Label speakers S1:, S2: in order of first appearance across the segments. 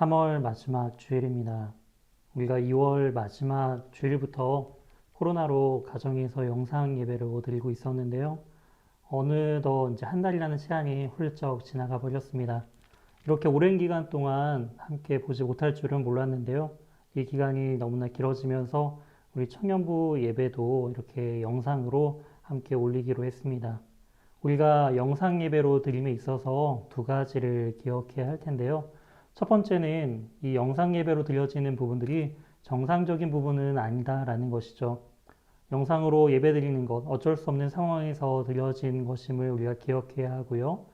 S1: 3월 마지막 주일입니다. 우리가 2월 마지막 주일부터 코로나로 가정에서 영상 예배를 드리고 있었는데요. 어느덧 이제 한 달이라는 시간이 훌쩍 지나가 버렸습니다. 이렇게 오랜 기간 동안 함께 보지 못할 줄은 몰랐는데요. 이 기간이 너무나 길어지면서 우리 청년부 예배도 이렇게 영상으로 함께 올리기로 했습니다. 우리가 영상 예배로 드림에 있어서 두 가지를 기억해야 할 텐데요. 첫 번째는 이 영상 예배로 드려지는 부분들이 정상적인 부분은 아니다라는 것이죠. 영상으로 예배 드리는 것, 어쩔 수 없는 상황에서 드려진 것임을 우리가 기억해야 하고요.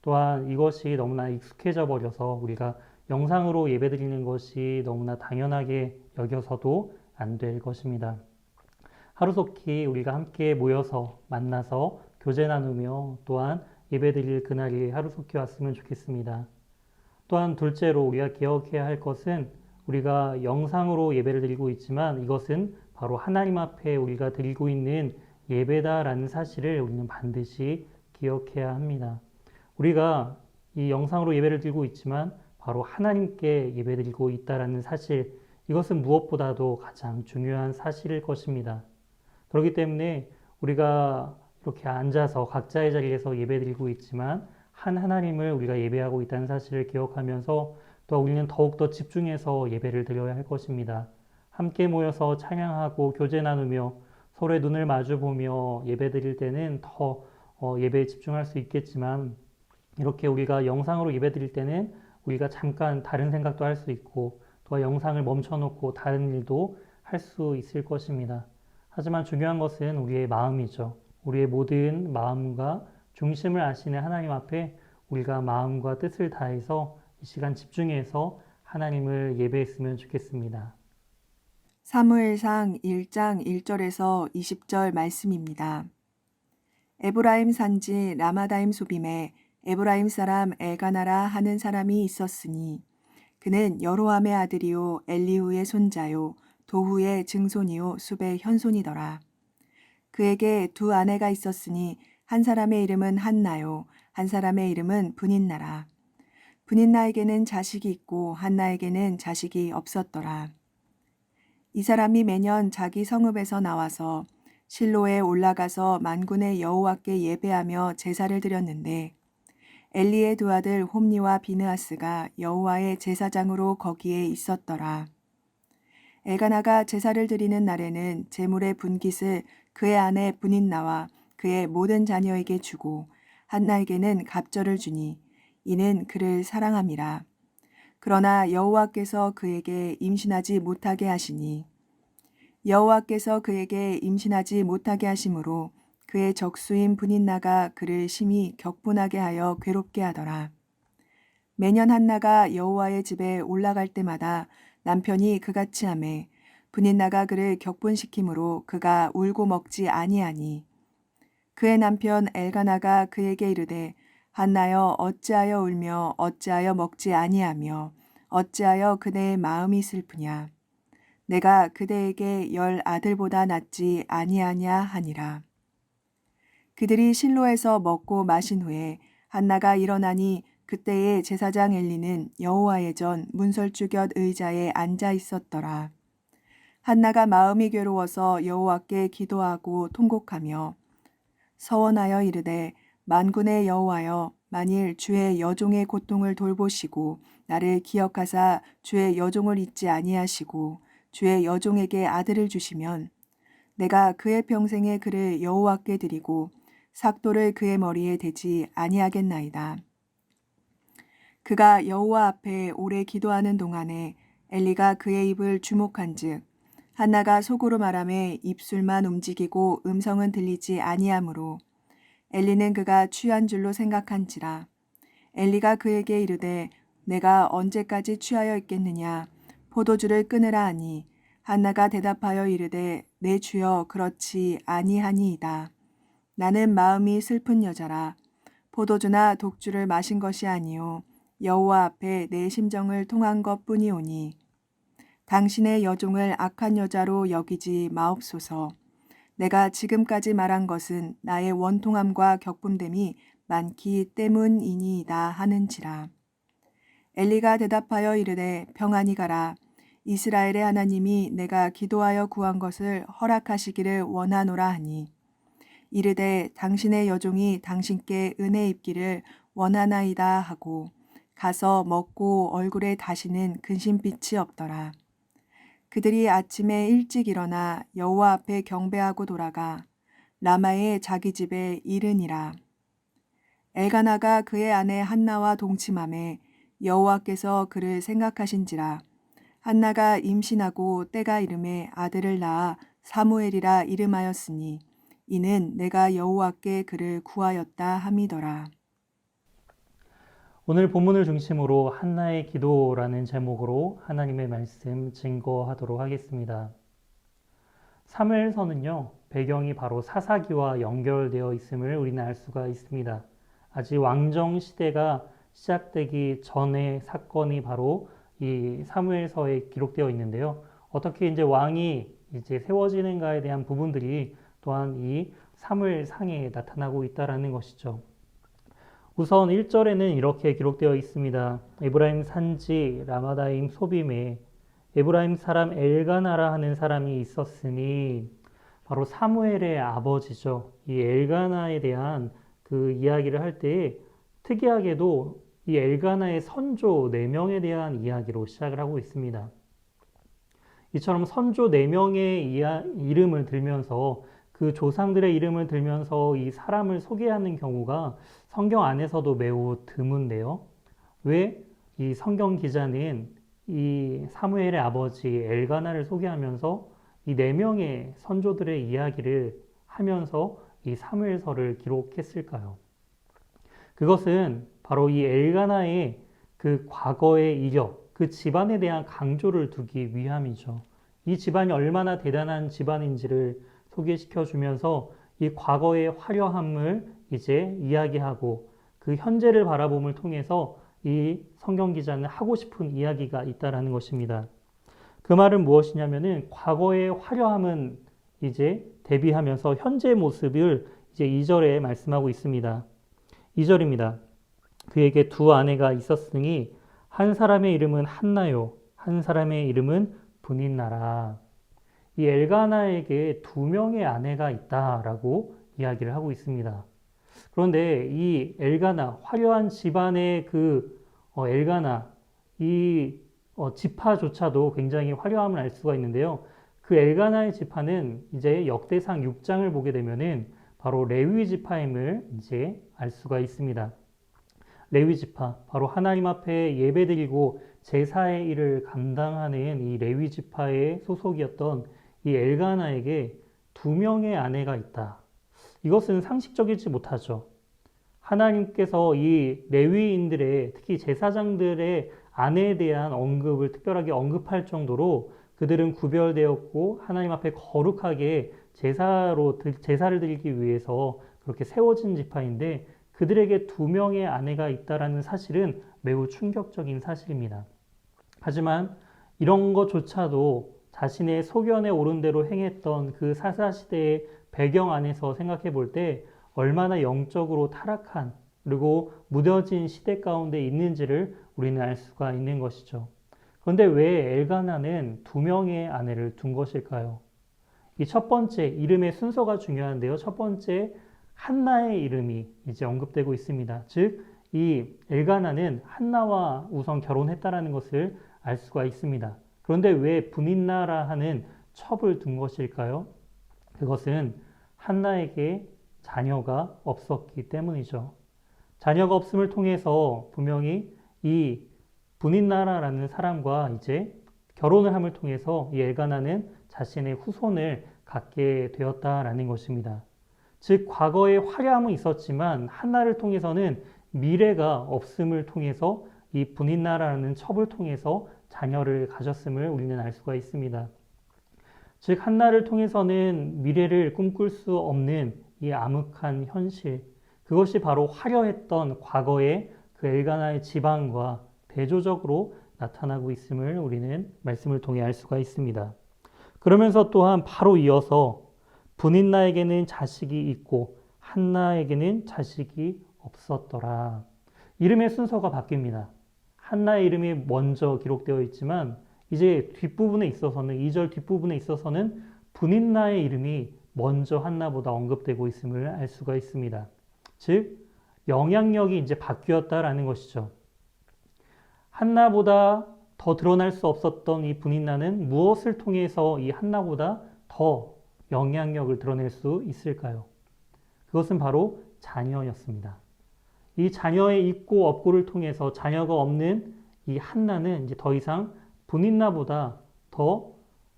S1: 또한 이것이 너무나 익숙해져 버려서 우리가 영상으로 예배 드리는 것이 너무나 당연하게 여겨서도 안 될 것입니다. 하루속히 우리가 함께 모여서 만나서 교제 나누며 또한 예배 드릴 그날이 하루속히 왔으면 좋겠습니다. 또한 둘째로 우리가 기억해야 할 것은 우리가 영상으로 예배를 드리고 있지만 이것은 바로 하나님 앞에 우리가 드리고 있는 예배다라는 사실을 우리는 반드시 기억해야 합니다. 우리가 이 영상으로 예배를 드리고 있지만 바로 하나님께 예배 드리고 있다라는 사실, 이것은 무엇보다도 가장 중요한 사실일 것입니다. 그렇기 때문에 우리가 이렇게 앉아서 각자의 자리에서 예배 드리고 있지만 한 하나님을 우리가 예배하고 있다는 사실을 기억하면서 또 우리는 더욱더 집중해서 예배를 드려야 할 것입니다. 함께 모여서 찬양하고 교제 나누며 서로의 눈을 마주 보며 예배 드릴 때는 더 예배에 집중할 수 있겠지만 이렇게 우리가 영상으로 예배 드릴 때는 우리가 잠깐 다른 생각도 할 수 있고 또 영상을 멈춰놓고 다른 일도 할 수 있을 것입니다. 하지만 중요한 것은 우리의 마음이죠. 우리의 모든 마음과 중심을 아시는 하나님 앞에 우리가 마음과 뜻을 다해서 이 시간 집중해서 하나님을 예배했으면 좋겠습니다.
S2: 사무엘상 1장 1절에서 20절 말씀입니다. 에브라임 산지 라마다임 소빔에 에브라임 사람 엘가나라 하는 사람이 있었으니 그는 여로함의 아들이요 엘리후의 손자요 도후의 증손이요 숲의 현손이더라. 그에게 두 아내가 있었으니 한 사람의 이름은 한나요 한 사람의 이름은 브닌나라. 브닌나에게는 자식이 있고 한나에게는 자식이 없었더라. 이 사람이 매년 자기 성읍에서 나와서 실로에 올라가서 만군의 여호와께 예배하며 제사를 드렸는데 엘리의 두 아들 홈니와 비느하스가 여호와의 제사장으로 거기에 있었더라. 엘가나가 제사를 드리는 날에는 제물의 분깃을 그의 아내 브닌나와 그의 모든 자녀에게 주고 한나에게는 갑절을 주니 이는 그를 사랑함이라. 그러나 여호와께서 그에게 임신하지 못하게 하시니 여호와께서 그에게 임신하지 못하게 하심으로 그의 적수인 브닌나가 그를 심히 격분하게 하여 괴롭게 하더라. 매년 한나가 여호와의 집에 올라갈 때마다 남편이 그같이 하매 브닌나가 그를 격분시키므로 그가 울고 먹지 아니하니 그의 남편 엘가나가 그에게 이르되 한나여 어찌하여 울며 어찌하여 먹지 아니하며 어찌하여 그대의 마음이 슬프냐 내가 그대에게 10 아들보다 낫지 아니하냐 하니라. 그들이 실로에서 먹고 마신 후에 한나가 일어나니 그때의 제사장 엘리는 여호와의 전 문설주 곁 의자에 앉아 있었더라. 한나가 마음이 괴로워서 여호와께 기도하고 통곡하며 서원하여 이르되 만군의 여호와여 만일 주의 여종의 고통을 돌보시고 나를 기억하사 주의 여종을 잊지 아니하시고 주의 여종에게 아들을 주시면 내가 그의 평생에 그를 여호와께 드리고 삭도를 그의 머리에 대지 아니하겠나이다. 그가 여호와 앞에 오래 기도하는 동안에 엘리가 그의 입을 주목한즉 한나가 속으로 말하매 입술만 움직이고 음성은 들리지 아니하므로 엘리는 그가 취한 줄로 생각한지라. 엘리가 그에게 이르되 내가 언제까지 취하여 있겠느냐 포도주를 끊으라 하니 한나가 대답하여 이르되 내 주여 그렇지 아니하니이다. 나는 마음이 슬픈 여자라. 포도주나 독주를 마신 것이 아니요 여호와 앞에 내 심정을 통한 것뿐이오니 당신의 여종을 악한 여자로 여기지 마옵소서. 내가 지금까지 말한 것은 나의 원통함과 격분됨이 많기 때문이니이다 하는지라. 엘리가 대답하여 이르되 평안히 가라. 이스라엘의 하나님이 내가 기도하여 구한 것을 허락하시기를 원하노라 하니 이르되 당신의 여종이 당신께 은혜 입기를 원하나이다 하고 가서 먹고 얼굴에 다시는 근심빛이 없더라. 그들이 아침에 일찍 일어나 여호와 앞에 경배하고 돌아가 라마의 자기 집에 이르니라. 엘가나가 그의 아내 한나와 동침함에 여호와께서 그를 생각하신지라. 한나가 임신하고 때가 이름에 아들을 낳아 사무엘이라 이름하였으니 이는 내가 여호와께 그를 구하였다 함이더라.
S1: 오늘 본문을 중심으로 한나의 기도라는 제목으로 하나님의 말씀 증거하도록 하겠습니다. 사무엘서는요, 배경이 바로 사사기와 연결되어 있음을 우리는 알 수가 있습니다. 아직 왕정 시대가 시작되기 전의 사건이 바로 이 사무엘서에 기록되어 있는데요. 어떻게 이제 왕이 이제 세워지는가에 대한 부분들이 또한 이 사무엘상에 나타나고 있다라는 것이죠. 우선 1절에는 이렇게 기록되어 있습니다. 에브라임 산지 라마다임 소빔에 에브라임 사람 엘가나라 하는 사람이 있었으니 바로 사무엘의 아버지죠. 이 엘가나에 대한 그 이야기를 할 때 특이하게도 이 엘가나의 선조 4명에 대한 이야기로 시작을 하고 있습니다. 이처럼 선조 4명의 이름을 들면서 그 조상들의 이름을 들면서 이 사람을 소개하는 경우가 성경 안에서도 매우 드문데요. 왜 이 성경 기자는 이 사무엘의 아버지 엘가나를 소개하면서 이 4명의 선조들의 이야기를 하면서 이 사무엘서를 기록했을까요? 그것은 바로 이 엘가나의 그 과거의 이력, 그 집안에 대한 강조를 두기 위함이죠. 이 집안이 얼마나 대단한 집안인지를 소개시켜 주면서 이 과거의 화려함을 이제 이야기하고 그 현재를 바라봄을 통해서 이 성경 기자는 하고 싶은 이야기가 있다라는 것입니다. 그 말은 무엇이냐면은 과거의 화려함은 이제 대비하면서 현재의 모습을 이제 2절에 말씀하고 있습니다. 2절입니다. 그에게 2 아내가 있었으니 한 사람의 이름은 한나요, 한 사람의 이름은 브닛나라. 이 엘가나에게 2명의 아내가 있다라고 이야기를 하고 있습니다. 그런데 이 엘가나, 화려한 집안의 그 엘가나, 이 지파조차도 굉장히 화려함을 알 수가 있는데요. 그 엘가나의 지파는 이제 역대상 6장을 보게 되면은 바로 레위 지파임을 이제 알 수가 있습니다. 레위 지파, 바로 하나님 앞에 예배드리고 제사의 일을 감당하는 이 레위 지파의 소속이었던 이 엘가나에게 2명의 아내가 있다. 이것은 상식적이지 못하죠. 하나님께서 이 레위인들의 특히 제사장들의 아내에 대한 언급을 특별하게 언급할 정도로 그들은 구별되었고 하나님 앞에 거룩하게 제사를 드리기 위해서 그렇게 세워진 지파인데 그들에게 2명의 아내가 있다라는 사실은 매우 충격적인 사실입니다. 하지만 이런 것조차도 자신의 소견에 오른 대로 행했던 그 사사시대의 배경 안에서 생각해 볼 때 얼마나 영적으로 타락한 그리고 무뎌진 시대 가운데 있는지를 우리는 알 수가 있는 것이죠. 그런데 왜 엘가나는 2명의 아내를 둔 것일까요? 이 첫 번째 이름의 순서가 중요한데요. 첫 번째 한나의 이름이 이제 언급되고 있습니다. 즉, 이 엘가나는 한나와 우선 결혼했다라는 것을 알 수가 있습니다. 그런데 왜 브닛나라 하는 첩을 둔 것일까요? 그것은 한나에게 자녀가 없었기 때문이죠. 자녀가 없음을 통해서 분명히 이 브닛나라라는 사람과 이제 결혼을 함을 통해서 이 엘가나는 자신의 후손을 갖게 되었다라는 것입니다. 즉 과거에 화려함은 있었지만 한나를 통해서는 미래가 없음을 통해서 이 브닛나라라는 첩을 통해서 자녀를 가졌음을 우리는 알 수가 있습니다. 즉 한나를 통해서는 미래를 꿈꿀 수 없는 이 암흑한 현실, 그것이 바로 화려했던 과거의 그 엘가나의 지방과 대조적으로 나타나고 있음을 우리는 말씀을 통해 알 수가 있습니다. 그러면서 또한 바로 이어서 브닛나에게는 자식이 있고 한나에게는 자식이 없었더라. 이름의 순서가 바뀝니다. 한나의 이름이 먼저 기록되어 있지만 이제 뒷부분에 있어서는 2절 뒷부분에 있어서는 분인나의 이름이 먼저 한나보다 언급되고 있음을 알 수가 있습니다. 즉 영향력이 이제 바뀌었다라는 것이죠. 한나보다 더 드러날 수 없었던 이 분인나는 무엇을 통해서 이 한나보다 더 영향력을 드러낼 수 있을까요? 그것은 바로 자녀였습니다. 이 자녀의 있고 없고를 통해서 자녀가 없는 이 한나는 이제 더 이상 분인나보다 더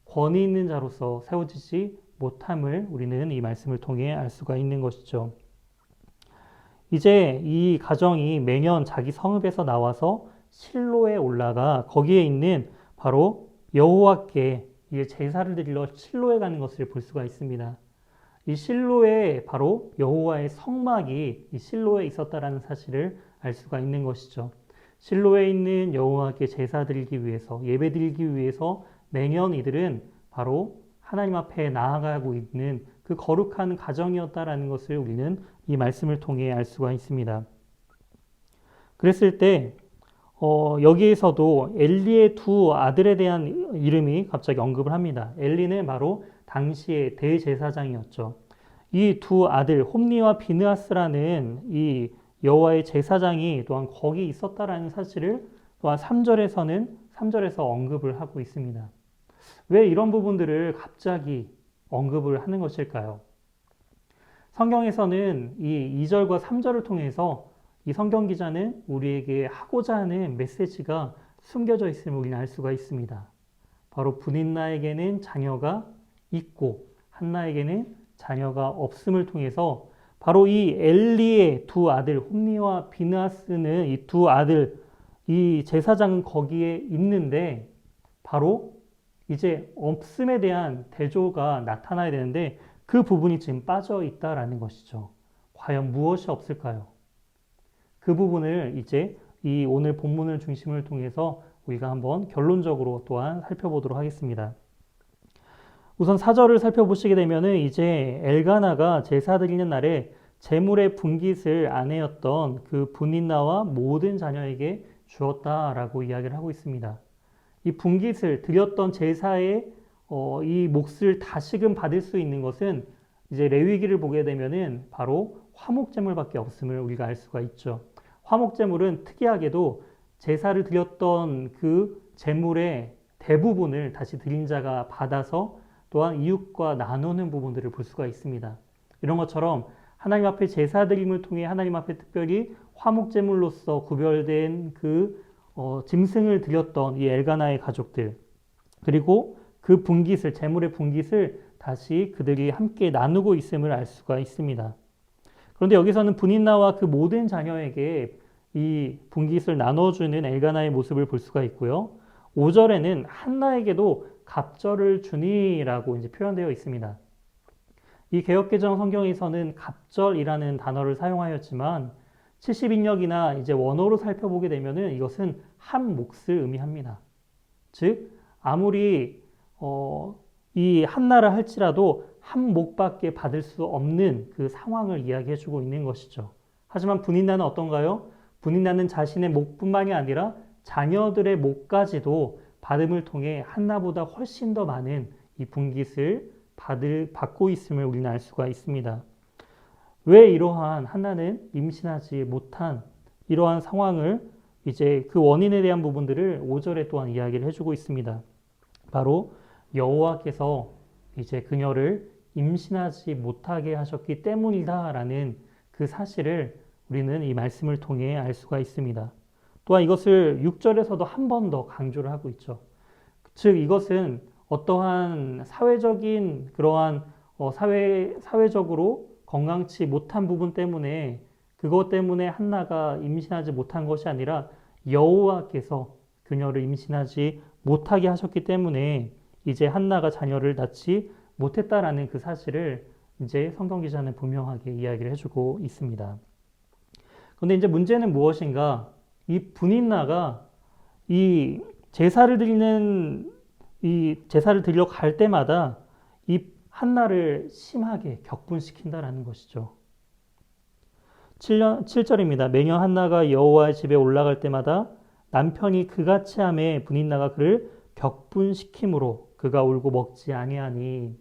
S1: 권위 있는 자로서 세워지지 못함을 우리는 이 말씀을 통해 알 수가 있는 것이죠. 이제 이 가정이 매년 자기 성읍에서 나와서 실로에 올라가 거기에 있는 바로 여호와께 제사를 드리러 실로에 가는 것을 볼 수가 있습니다. 이 실로에 바로 여호와의 성막이 이 실로에 있었다라는 사실을 알 수가 있는 것이죠. 실로에 있는 여호와께 제사 드리기 위해서 예배 드리기 위해서 매년 이들은 바로 하나님 앞에 나아가고 있는 그 거룩한 가정이었다라는 것을 우리는 이 말씀을 통해 알 수가 있습니다. 그랬을 때 여기에서도 엘리의 두 아들에 대한 이름이 갑자기 언급을 합니다. 엘리는 바로 당시의 대제사장이었죠. 이 두 아들 홈니와 비느하스라는 이 여호와의 제사장이 또한 거기 있었다라는 사실을 또한 3절에서 언급을 하고 있습니다. 왜 이런 부분들을 갑자기 언급을 하는 것일까요? 성경에서는 이 2절과 3절을 통해서 이 성경 기자는 우리에게 하고자 하는 메시지가 숨겨져 있음을 우리는 알 수가 있습니다. 바로 분인나에게는 자녀가 있고 한나에게는 자녀가 없음을 통해서 바로 이 엘리의 두 아들 홈니와 비느하스는 이 두 아들 이 제사장은 거기에 있는데 바로 이제 없음에 대한 대조가 나타나야 되는데 그 부분이 지금 빠져 있다라는 것이죠. 과연 무엇이 없을까요? 그 부분을 이제 이 오늘 본문을 중심을 통해서 우리가 한번 결론적으로 또한 살펴보도록 하겠습니다. 우선 4절을 살펴보시게 되면은 이제 엘가나가 제사 드리는 날에 제물의 분깃을 아내였던 그 분인나와 모든 자녀에게 주었다라고 이야기를 하고 있습니다. 이 분깃을 드렸던 제사의 이 몫을 다시금 받을 수 있는 것은 이제 레위기를 보게 되면은 바로 화목제물밖에 없음을 우리가 알 수가 있죠. 화목제물은 특이하게도 제사를 드렸던 그 제물의 대부분을 다시 드린 자가 받아서 또한 이웃과 나누는 부분들을 볼 수가 있습니다. 이런 것처럼 하나님 앞에 제사 드림을 통해 하나님 앞에 특별히 화목제물로서 구별된 그 짐승을 드렸던 이 엘가나의 가족들 그리고 그 분깃을 제물의 분깃을 다시 그들이 함께 나누고 있음을 알 수가 있습니다. 그런데 여기서는 분인나와 그 모든 자녀에게 이 분깃을 나눠주는 엘가나의 모습을 볼 수가 있고요. 5절에는 한나에게도 갑절을 주니라고 이제 표현되어 있습니다. 이 개역개정 성경에서는 갑절이라는 단어를 사용하였지만 70인역이나 이제 원어로 살펴보게 되면은 이것은 한 몫을 의미합니다. 즉 아무리 이 한나라 할지라도 한 몫밖에 받을 수 없는 그 상황을 이야기해주고 있는 것이죠. 하지만 분인나는 어떤가요? 분인나는 자신의 몫뿐만이 아니라 자녀들의 몫까지도 받음을 통해 한나보다 훨씬 더 많은 이 분깃을 받고 있음을 우리는 알 수가 있습니다. 왜 이러한 한나는 임신하지 못한 이러한 상황을 이제 그 원인에 대한 부분들을 5절에 또한 이야기를 해주고 있습니다. 바로 여호와께서 이제 그녀를 임신하지 못하게 하셨기 때문이다라는 그 사실을 우리는 이 말씀을 통해 알 수가 있습니다. 또한 이것을 6절에서도 한 번 더 강조를 하고 있죠. 즉 이것은 어떠한 사회적인 그러한 사회적으로 건강치 못한 부분 때문에 그것 때문에 한나가 임신하지 못한 것이 아니라 여호와께서 그녀를 임신하지 못하게 하셨기 때문에 이제 한나가 자녀를 낳지 못했다라는 그 사실을 이제 성경 기자는 분명하게 이야기를 해주고 있습니다. 그런데 이제 문제는 무엇인가? 이 분인나가 이 제사를 드리러 갈 때마다 이 한나를 심하게 격분시킨다라는 것이죠. 7절입니다. 매년 한나가 여호와의 집에 올라갈 때마다 남편이 그같이 하매 분인나가 그를 격분시킴으로 그가 울고 먹지 아니하니.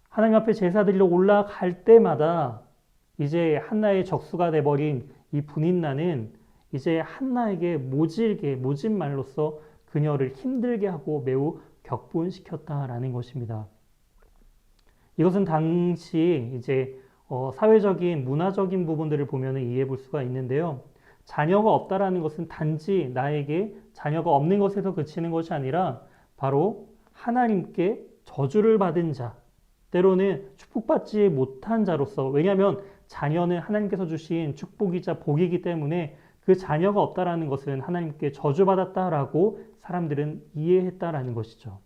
S1: 하나님 앞에 제사 드리러 올라갈 때마다 이제 한나의 적수가 돼버린 이 분인나는 이제 한나에게 모진 말로써 그녀를 힘들게 하고 매우 격분시켰다라는 것입니다. 이것은 당시 이제 사회적인 문화적인 부분들을 보면 이해해 볼 수가 있는데요. 자녀가 없다라는 것은 단지 나에게 자녀가 없는 것에서 그치는 것이 아니라 바로 하나님께 저주를 받은 자, 때로는 축복받지 못한 자로서, 왜냐하면 자녀는 하나님께서 주신 축복이자 복이기 때문에 그 자녀가 없다라는 것은 하나님께 저주받았다라고 사람들은 이해했다라는 것이죠.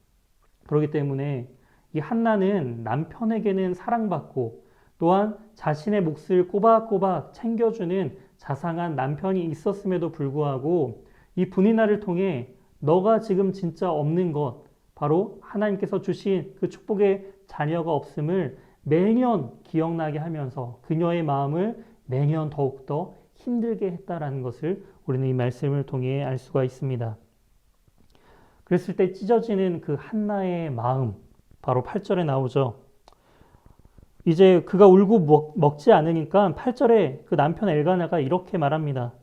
S1: 그렇기 때문에 이 한나는 남편에게는 사랑받고 또한 자신의 몫을 꼬박꼬박 챙겨주는 자상한 남편이 있었음에도 불구하고 이 분이나를 통해 너가 지금 진짜 없는 것, 바로 하나님께서 주신 그 축복의 자녀가 없음을 매년 기억나게 하면서 그녀의 마음을 매년 더욱더 힘들게 했다라는 것을 우리는 이 말씀을 통해 알 수가 있습니다. 그랬을 때 찢어지는 그 한나의 마음, 바로 8절에 나오죠. 이제 그가 울고 먹지 않으니까 8절에 그 남편 엘가나가 이렇게 말합니다.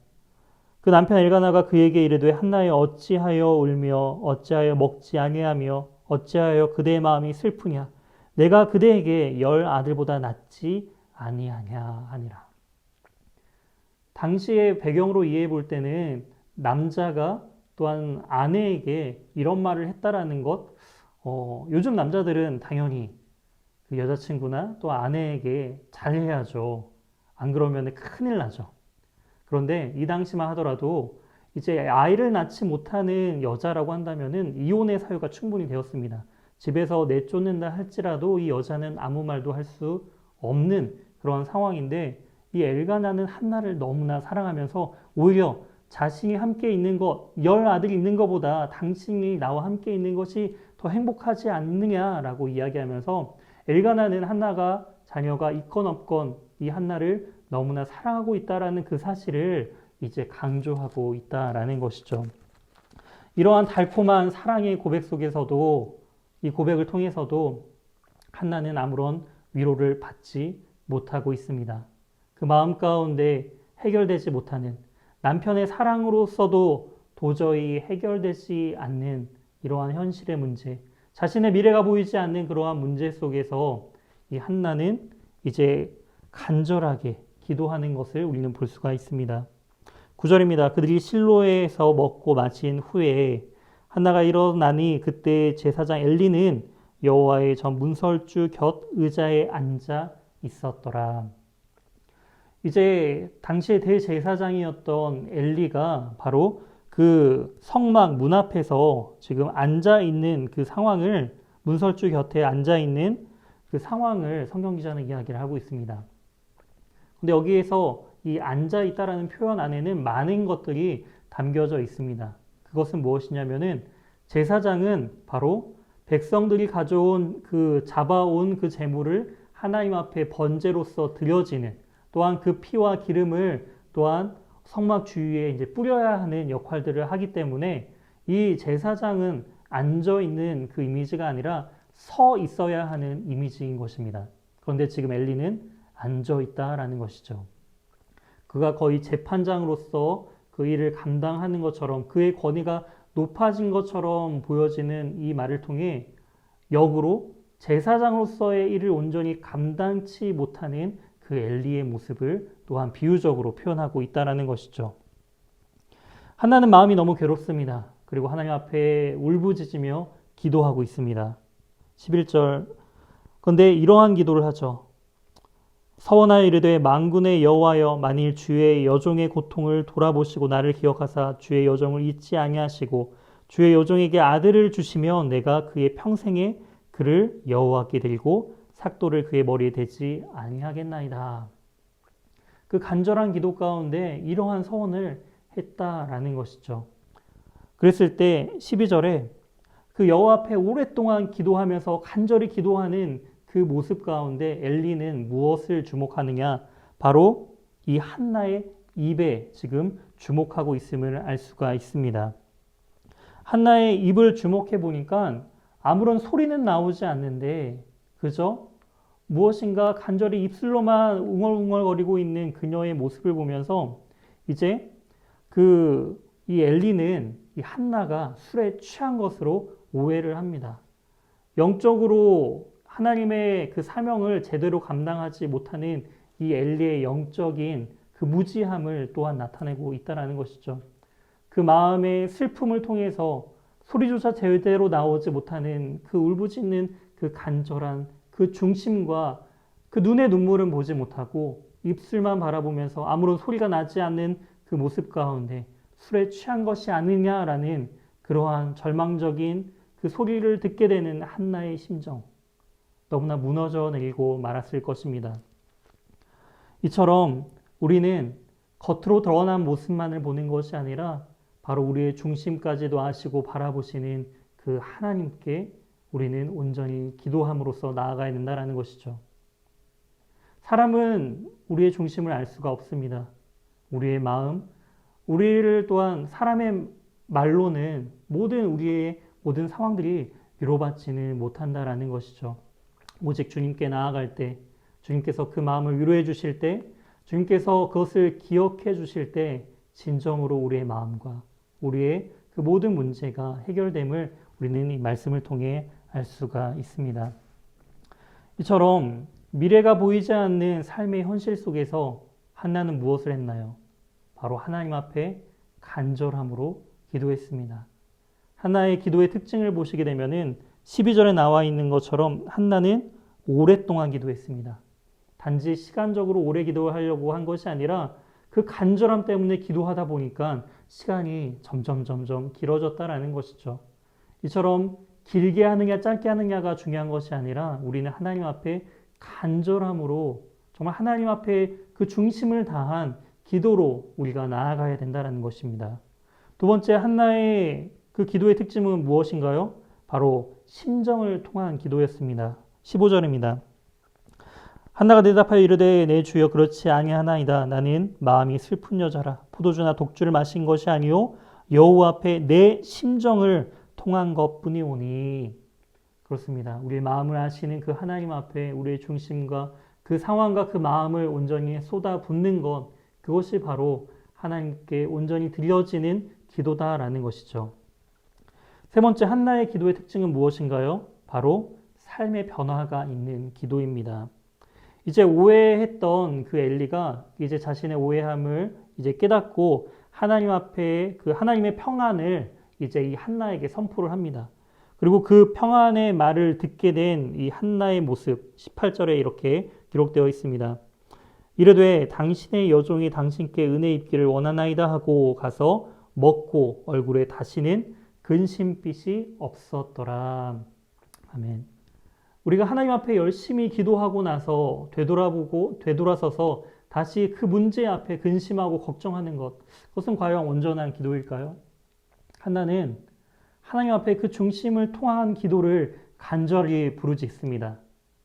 S1: 그 남편 엘가나가 그에게 이르되 한나여 어찌하여 울며 어찌하여 먹지 아니하며 어찌하여 그대의 마음이 슬프냐 내가 그대에게 10 아들보다 낫지 아니하냐 하니라. 당시의 배경으로 이해해 볼 때는 남자가 또한 아내에게 이런 말을 했다라는 것, 요즘 남자들은 당연히 그 여자친구나 또 아내에게 잘해야죠. 안 그러면 큰일 나죠. 그런데 이 당시만 하더라도 이제 아이를 낳지 못하는 여자라고 한다면은 이혼의 사유가 충분히 되었습니다. 집에서 내쫓는다 할지라도 이 여자는 아무 말도 할 수 없는 그런 상황인데 이 엘가나는 한나를 너무나 사랑하면서 오히려 자신이 함께 있는 것, 10 아들이 있는 것보다 당신이 나와 함께 있는 것이 더 행복하지 않느냐라고 이야기하면서 엘가나는 한나가 자녀가 있건 없건 이 한나를 너무나 사랑하고 있다라는 그 사실을 이제 강조하고 있다라는 것이죠. 이러한 달콤한 사랑의 고백 속에서도 이 고백을 통해서도 한나는 아무런 위로를 받지 못하고 있습니다. 그 마음 가운데 해결되지 못하는 남편의 사랑으로서도 도저히 해결되지 않는 이러한 현실의 문제, 자신의 미래가 보이지 않는 그러한 문제 속에서 이 한나는 이제 간절하게 기도하는 것을 우리는 볼 수가 있습니다. 9절입니다. 그들이 실로에서 먹고 마신 후에 한나가 일어나니 그때 제사장 엘리는 여호와의 전 문설주 곁 의자에 앉아 있었더라. 이제 당시의 대제사장이었던 엘리가 바로 그 성막 문 앞에서 지금 앉아 있는 그 상황을, 문설주 곁에 앉아 있는 그 상황을 성경 기자는 이야기를 하고 있습니다. 근데 여기에서 이 앉아 있다라는 표현 안에는 많은 것들이 담겨져 있습니다. 그것은 무엇이냐면은 제사장은 바로 백성들이 가져온 잡아온 그 제물을 하나님 앞에 번제로서 드려지는, 또한 그 피와 기름을 또한 성막 주위에 이제 뿌려야 하는 역할들을 하기 때문에 이 제사장은 앉아 있는 그 이미지가 아니라 서 있어야 하는 이미지인 것입니다. 그런데 지금 엘리는 앉아 있다라는 것이죠. 그가 거의 재판장으로서 그 일을 감당하는 것처럼 그의 권위가 높아진 것처럼 보여지는 이 말을 통해 역으로 제사장으로서의 일을 온전히 감당치 못하는 그 엘리의 모습을 또한 비유적으로 표현하고 있다는 것이죠. 한나는 마음이 너무 괴롭습니다. 그리고 하나님 앞에 울부짖으며 기도하고 있습니다. 11절. 그런데 이러한 기도를 하죠. 서원하여 이르되 만군의 여호와여 만일 주의 여종의 고통을 돌아보시고 나를 기억하사 주의 여종을 잊지 아니하시고 주의 여종에게 아들을 주시면 내가 그의 평생에 그를 여호와께 드리고 삭도를 그의 머리에 대지 아니하겠나이다. 그 간절한 기도 가운데 이러한 서원을 했다라는 것이죠. 그랬을 때 12절에 그 여호와 앞에 오랫동안 기도하면서 간절히 기도하는 그 모습 가운데 엘리는 무엇을 주목하느냐? 바로 이 한나의 입에 지금 주목하고 있음을 알 수가 있습니다. 한나의 입을 주목해 보니까 아무런 소리는 나오지 않는데 그저 무엇인가 간절히 입술로만 웅얼웅얼거리고 있는 그녀의 모습을 보면서 이제 이 엘리는 이 한나가 술에 취한 것으로 오해를 합니다. 영적으로 하나님의 그 사명을 제대로 감당하지 못하는 이 엘리의 영적인 그 무지함을 또한 나타내고 있다는 것이죠. 그 마음의 슬픔을 통해서 소리조차 제대로 나오지 못하는 그 울부짖는 그 간절한 그 중심과 그 눈의 눈물은 보지 못하고 입술만 바라보면서 아무런 소리가 나지 않는 그 모습 가운데 술에 취한 것이 아니냐라는 그러한 절망적인 그 소리를 듣게 되는 한나의 심정, 너무나 무너져 내리고 말았을 것입니다. 이처럼 우리는 겉으로 드러난 모습만을 보는 것이 아니라 바로 우리의 중심까지도 아시고 바라보시는 그 하나님께 우리는 온전히 기도함으로써 나아가야 된다는 것이죠. 사람은 우리의 중심을 알 수가 없습니다. 우리의 마음, 우리를 또한 사람의 말로는 우리의 모든 상황들이 위로받지는 못한다라는 것이죠. 오직 주님께 나아갈 때, 주님께서 그 마음을 위로해 주실 때, 주님께서 그것을 기억해 주실 때 진정으로 우리의 마음과 우리의 그 모든 문제가 해결됨을 우리는 이 말씀을 통해 알 수가 있습니다. 이처럼 미래가 보이지 않는 삶의 현실 속에서 한나는 무엇을 했나요? 바로 하나님 앞에 간절함으로 기도했습니다. 한나의 기도의 특징을 보시게 되면은 12절에 나와 있는 것처럼 한나는 오랫동안 기도했습니다. 단지 시간적으로 오래 기도하려고 한 것이 아니라 그 간절함 때문에 기도하다 보니까 시간이 점점 길어졌다라는 것이죠. 이처럼 길게 하느냐 짧게 하느냐가 중요한 것이 아니라 우리는 하나님 앞에 간절함으로 정말 하나님 앞에 그 중심을 다한 기도로 우리가 나아가야 된다는 것입니다. 두 번째 한나의 그 기도의 특징은 무엇인가요? 바로 심정을 통한 기도였습니다. 15절입니다. 한나가 대답하여 이르되 내 주여 그렇지 아니하나이다. 나는 마음이 슬픈 여자라. 포도주나 독주를 마신 것이 아니요 여호와 앞에 내 심정을 통한 것뿐이오니. 그렇습니다. 우리의 마음을 아시는 그 하나님 앞에 우리의 중심과 그 상황과 그 마음을 온전히 쏟아붓는 것, 그것이 바로 하나님께 온전히 드려지는 기도다라는 것이죠. 세 번째 한나의 기도의 특징은 무엇인가요? 바로 삶의 변화가 있는 기도입니다. 이제 오해했던 그 엘리가 이제 자신의 오해함을 이제 깨닫고 하나님 앞에 그 하나님의 평안을 이제 이 한나에게 선포를 합니다. 그리고 그 평안의 말을 듣게 된 이 한나의 모습 18절에 이렇게 기록되어 있습니다. 이르되 당신의 여종이 당신께 은혜 입기를 원하나이다 하고 가서 먹고 얼굴에 다시는 근심빛이 없었더라. 아멘. 우리가 하나님 앞에 열심히 기도하고 나서 되돌아서서 다시 그 문제 앞에 근심하고 걱정하는 것, 그것은 과연 온전한 기도일까요? 한나는 하나님 앞에 그 중심을 통한 기도를 간절히 부르짖습니다.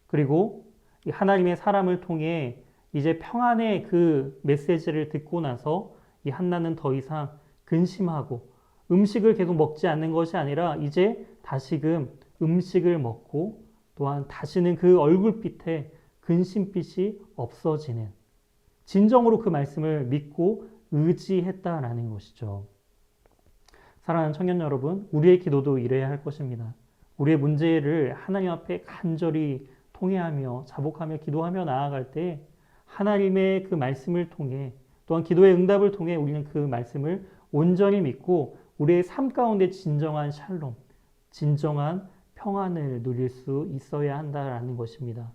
S1: 그리고 이 하나님의 사람을 통해 이제 평안의 그 메시지를 듣고 나서 이 한나는 더 이상 근심하고 음식을 계속 먹지 않는 것이 아니라 이제 다시금 음식을 먹고 또한 다시는 그 얼굴빛에 근심빛이 없어지는 진정으로 그 말씀을 믿고 의지했다라는 것이죠. 사랑하는 청년 여러분, 우리의 기도도 이래야 할 것입니다. 우리의 문제를 하나님 앞에 간절히 통회하며 자복하며 기도하며 나아갈 때 하나님의 그 말씀을 통해 또한 기도의 응답을 통해 우리는 그 말씀을 온전히 믿고 우리의 삶 가운데 진정한 샬롬, 진정한 평안을 누릴 수 있어야 한다라는 것입니다.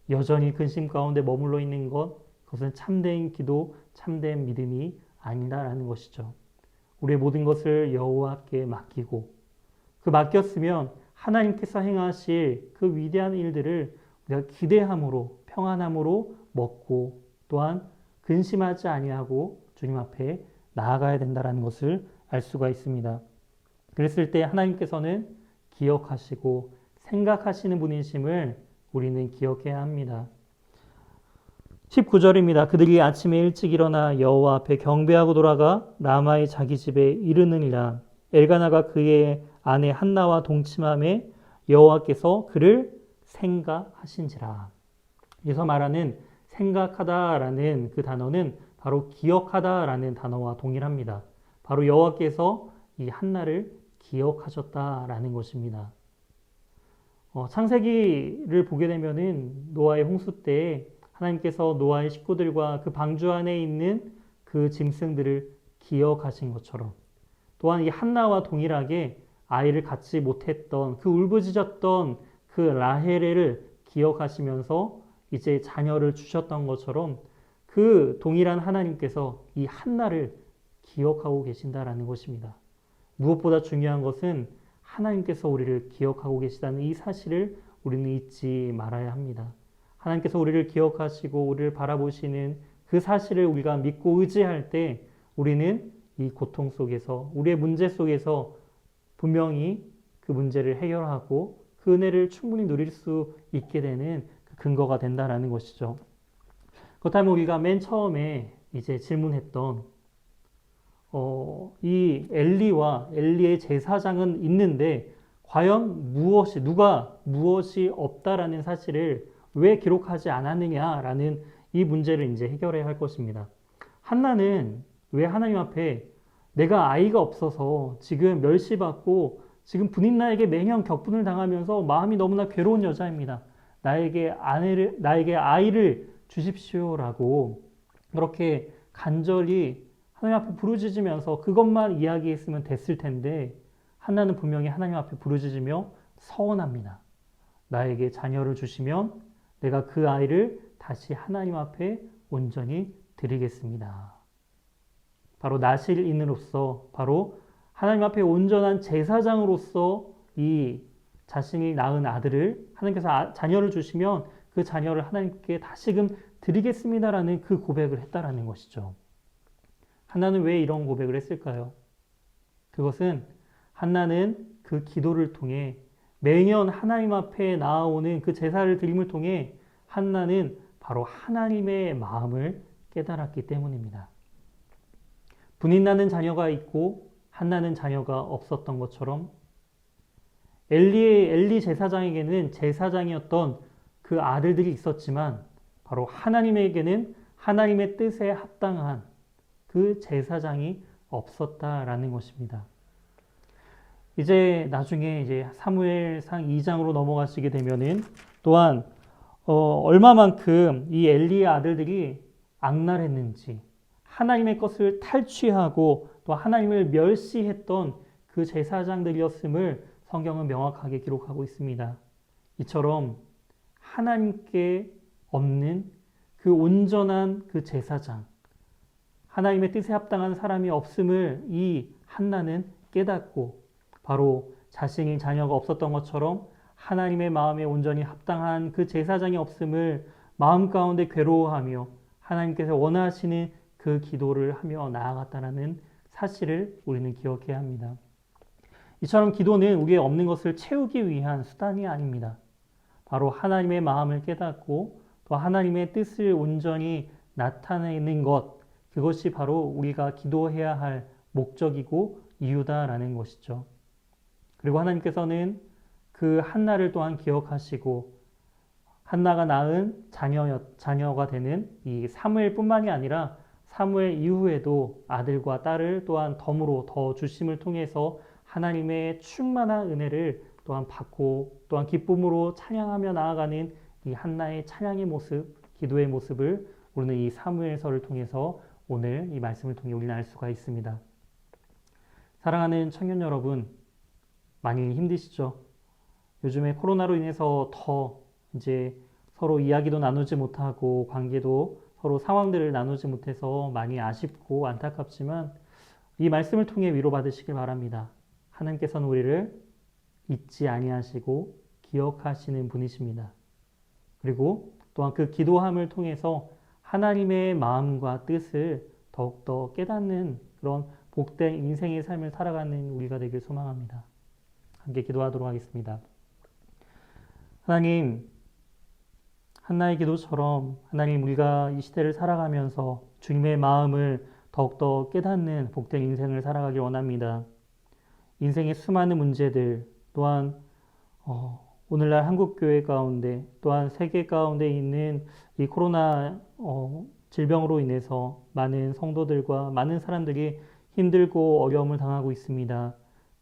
S1: 여전히 근심 가운데 머물러 있는 것, 그것은 참된 기도, 참된 믿음이 아니다라는 것이죠. 우리의 모든 것을 여호와께 맡기고 그 맡겼으면 하나님께서 행하실 그 위대한 일들을 우리가 기대함으로 평안함으로 먹고 또한 근심하지 아니하고 주님 앞에 나아가야 된다는 것을 알 수가 있습니다. 그랬을 때 하나님께서는 기억하시고 생각하시는 분이심을 우리는 기억해야 합니다. 19절입니다. 그들이 아침에 일찍 일어나 여호와 앞에 경배하고 돌아가 라마의 자기 집에 이르느니라. 엘가나가 그의 아내 한나와 동침함에 여호와께서 그를 생각하신지라. 여기서 말하는 생각하다라는 그 단어는 바로 기억하다라는 단어와 동일합니다. 바로 여호와께서 이 한나를 기억하셨다라는 것입니다. 창세기를 보게 되면은 노아의 홍수 때 하나님께서 노아의 식구들과 그 방주 안에 있는 그 짐승들을 기억하신 것처럼 또한 이 한나와 동일하게 아이를 갖지 못했던 그 울부짖었던 그 라헬을 기억하시면서 이제 자녀를 주셨던 것처럼 그 동일한 하나님께서 이 한나를 기억하고 계신다라는 것입니다. 무엇보다 중요한 것은 하나님께서 우리를 기억하고 계시다는 이 사실을 우리는 잊지 말아야 합니다. 하나님께서 우리를 기억하시고 우리를 바라보시는 그 사실을 우리가 믿고 의지할 때 우리는 이 고통 속에서 우리의 문제 속에서 분명히 그 문제를 해결하고 그 은혜를 충분히 누릴 수 있게 되는 그 근거가 된다라는 것이죠. 그렇다면 우리가 맨 처음에 이제 질문했던 이 엘리와 엘리의 제사장은 있는데 과연 누가 무엇이 없다라는 사실을 왜 기록하지 않았느냐라는 이 문제를 이제 해결해야 할 것입니다. 한나는 왜 하나님 앞에 내가 아이가 없어서 지금 멸시받고 지금 부인 나에게 매년 격분을 당하면서 마음이 너무나 괴로운 여자입니다. 나에게 아이를 주십시오라고 그렇게 간절히 하나님 앞에 부르짖으면서 그것만 이야기했으면 됐을 텐데 한나는 분명히 하나님 앞에 부르짖으며 서원합니다. 나에게 자녀를 주시면 내가 그 아이를 다시 하나님 앞에 온전히 드리겠습니다. 바로 나실인으로서 바로 하나님 앞에 온전한 제사장으로서 이 자신이 낳은 아들을 하나님께서 자녀를 주시면 그 자녀를 하나님께 다시금 드리겠습니다라는 그 고백을 했다라는 것이죠. 한나는 왜 이런 고백을 했을까요? 그것은 한나는 그 기도를 통해 매년 하나님 앞에 나아오는 그 제사를 드림을 통해 한나는 바로 하나님의 마음을 깨달았기 때문입니다. 분인 나는 자녀가 있고 한나는 자녀가 없었던 것처럼 엘리 제사장에게는 제사장이었던 그 아들들이 있었지만 바로 하나님에게는 하나님의 뜻에 합당한 그 제사장이 없었다라는 것입니다. 이제 나중에 이제 사무엘상 2장으로 넘어가시게 되면은 또한 얼마만큼 이 엘리의 아들들이 악랄했는지 하나님의 것을 탈취하고 또 하나님을 멸시했던 그 제사장들이었음을 성경은 명확하게 기록하고 있습니다. 이처럼 하나님께 없는 그 온전한 그 제사장, 하나님의 뜻에 합당한 사람이 없음을 이 한나는 깨닫고 바로 자신이 자녀가 없었던 것처럼 하나님의 마음에 온전히 합당한 그 제사장이 없음을 마음 가운데 괴로워하며 하나님께서 원하시는 그 기도를 하며 나아갔다는 사실을 우리는 기억해야 합니다. 이처럼 기도는 우리의 없는 것을 채우기 위한 수단이 아닙니다. 바로 하나님의 마음을 깨닫고 또 하나님의 뜻을 온전히 나타내는 것, 그것이 바로 우리가 기도해야 할 목적이고 이유다라는 것이죠. 그리고 하나님께서는 그 한나를 또한 기억하시고 한나가 낳은 자녀가 되는 이 사무엘뿐만이 아니라 사무엘 이후에도 아들과 딸을 또한 덤으로 더 주심을 통해서 하나님의 충만한 은혜를 또한 받고 또한 기쁨으로 찬양하며 나아가는 이 한나의 찬양의 모습, 기도의 모습을 우리는 이 사무엘서를 통해서 오늘 이 말씀을 통해 우리는 알 수가 있습니다. 사랑하는 청년 여러분, 많이 힘드시죠? 요즘에 코로나로 인해서 더 이제 서로 이야기도 나누지 못하고 관계도 서로 상황들을 나누지 못해서 많이 아쉽고 안타깝지만 이 말씀을 통해 위로받으시길 바랍니다. 하나님께서는 우리를 잊지 아니하시고 기억하시는 분이십니다. 그리고 또한 그 기도함을 통해서 하나님의 마음과 뜻을 더욱더 깨닫는 그런 복된 인생의 삶을 살아가는 우리가 되길 소망합니다. 함께 기도하도록 하겠습니다. 한나의 기도처럼 하나님 우리가 이 시대를 살아가면서 주님의 마음을 더욱더 깨닫는 복된 인생을 살아가길 원합니다. 인생의 수많은 문제들 또한 오늘날 한국교회 가운데 또한 세계 가운데 있는 이 코로나 질병으로 인해서 많은 성도들과 많은 사람들이 힘들고 어려움을 당하고 있습니다.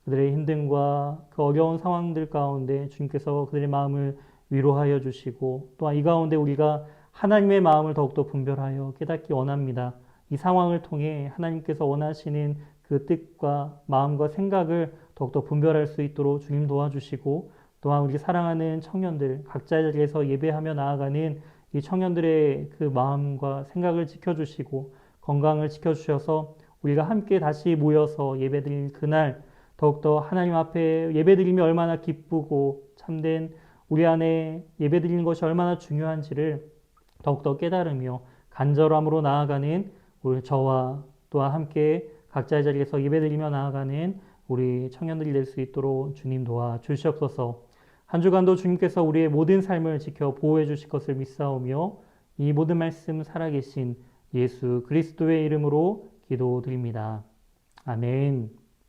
S1: 그들의 힘듦과 그 어려운 상황들 가운데 주님께서 그들의 마음을 위로하여 주시고 또한 이 가운데 우리가 하나님의 마음을 더욱더 분별하여 깨닫기 원합니다. 이 상황을 통해 하나님께서 원하시는 그 뜻과 마음과 생각을 더욱더 분별할 수 있도록 주님 도와주시고 또한 우리 사랑하는 청년들 각자의 자리에서 예배하며 나아가는 이 청년들의 그 마음과 생각을 지켜주시고 건강을 지켜주셔서 우리가 함께 다시 모여서 예배드릴 그날 더욱더 하나님 앞에 예배드리며 얼마나 기쁘고 참된 우리 안에 예배드리는 것이 얼마나 중요한지를 더욱더 깨달으며 간절함으로 나아가는 우리 저와 또한 함께 각자의 자리에서 예배드리며 나아가는 우리 청년들이 될 수 있도록 주님 도와 주시옵소서. 한 주간도 주님께서 우리의 모든 삶을 지켜 보호해 주실 것을 믿사오며 이 모든 말씀 살아계신 예수 그리스도의 이름으로 기도드립니다. 아멘.